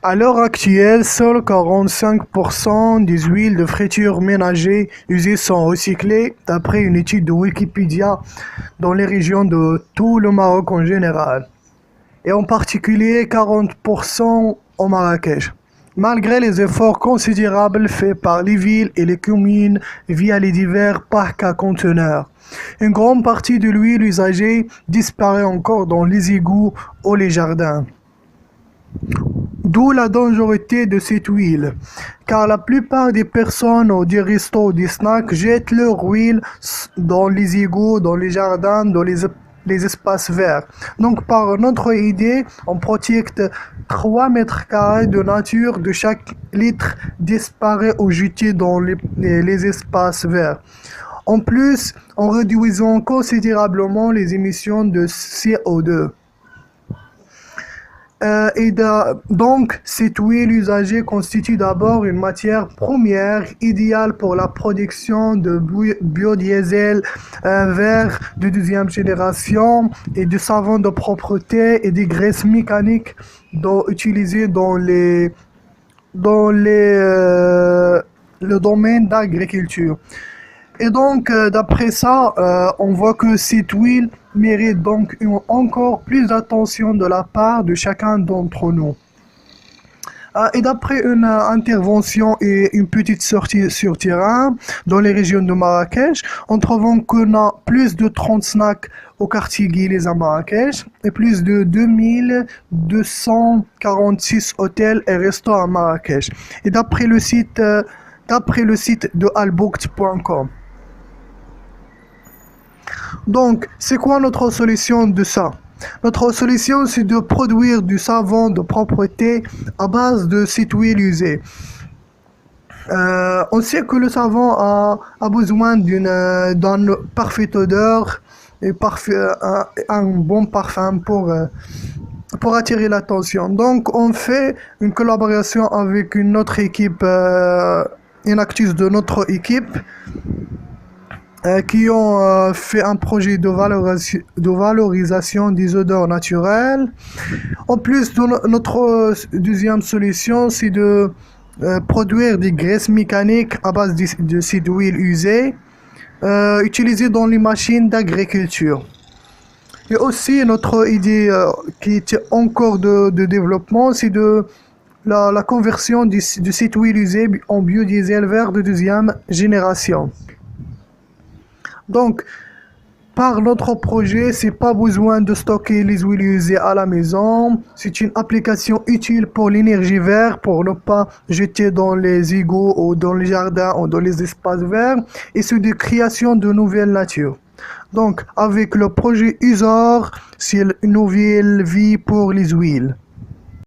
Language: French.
À l'heure actuelle, seuls 45% des huiles de friture ménagères usées sont recyclées, d'après une étude de Wikipédia dans les régions de tout le Maroc en général, et en particulier 40% au Marrakech. Malgré les efforts considérables faits par les villes et les communes via les divers parcs à conteneurs, une grande partie de l'huile usagée disparaît encore dans les égouts ou les jardins. D'où la dangerosité de cette huile, car la plupart des personnes ou des restos ou des snacks jettent leur huile dans les égouts, dans les jardins, dans les espaces verts. Donc par notre idée, on protecte 3 mètres carrés de nature de chaque litre disparaît ou jeté dans les espaces verts. En plus, en réduisant considérablement les émissions de CO2. Donc, cette huile usagée constitue d'abord une matière première idéale pour la production de biodiesel vert de deuxième génération et de savons de propreté et des graisses mécaniques utilisées dans le domaine d'agriculture. Et donc, d'après ça, on voit que cette huile mérite donc encore plus d'attention de la part de chacun d'entre nous. Et d'après une intervention et une petite sortie sur terrain dans les régions de Marrakech, on trouve qu'on a plus de 30 snacks au quartier Guilez à Marrakech et plus de 2246 hôtels et restaurants à Marrakech. Et d'après le site de albooked.com. Donc, c'est quoi notre solution de ça? Notre solution, c'est de produire du savon de propreté à base de cette huile usée. On sait que le savon a besoin d'une parfaite odeur et un bon parfum pour attirer l'attention. Donc, on fait une collaboration avec une autre équipe, une actrice de notre équipe, qui ont fait un projet de valorisation des odeurs naturelles. En plus, notre deuxième solution, c'est de produire des graisses mécaniques à base de cette huile usée, utilisée dans les machines d'agriculture. Et aussi, notre idée qui est encore de développement, c'est de la conversion de cette huile usée en biodiesel vert de deuxième génération. Donc, par notre projet, c'est pas besoin de stocker les huiles usées à la maison. C'est une application utile pour l'énergie verte, pour ne pas jeter dans les égouts ou dans les jardins ou dans les espaces verts. Et c'est de création de nouvelles natures. Donc, avec le projet Usor, c'est une nouvelle vie pour les huiles.